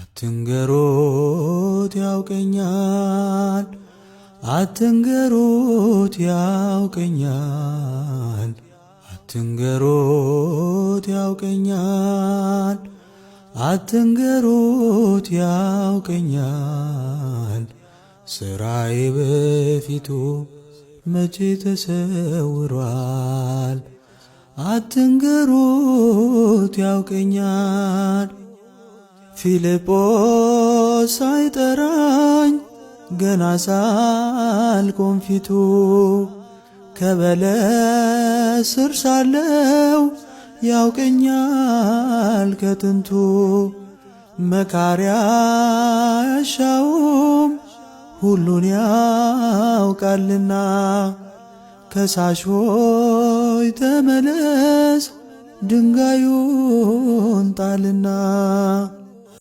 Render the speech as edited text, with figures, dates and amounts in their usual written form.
አትንገሩት ያውቀኛል፣ አትንገሩት ያውቀኛል፣ አትንገሩት ያውቀኛል፣ አትንገሩት ያውቀኛል። ሥራዬ በፊቱ መቼ ተሰውሯል። አትንገሩት ያውቀኛል። ፊልጶስ ሳይጠራኝ ገና ሳልቆም ፊቱ ከበለስ ስር ሳለው ያውቀኛል ከጥንቱ። መካሪያ ያሻውም ሁሉን ያውቃልና ከሳሽ ሆይ ተመለስ ድንጋዩን ጣልና።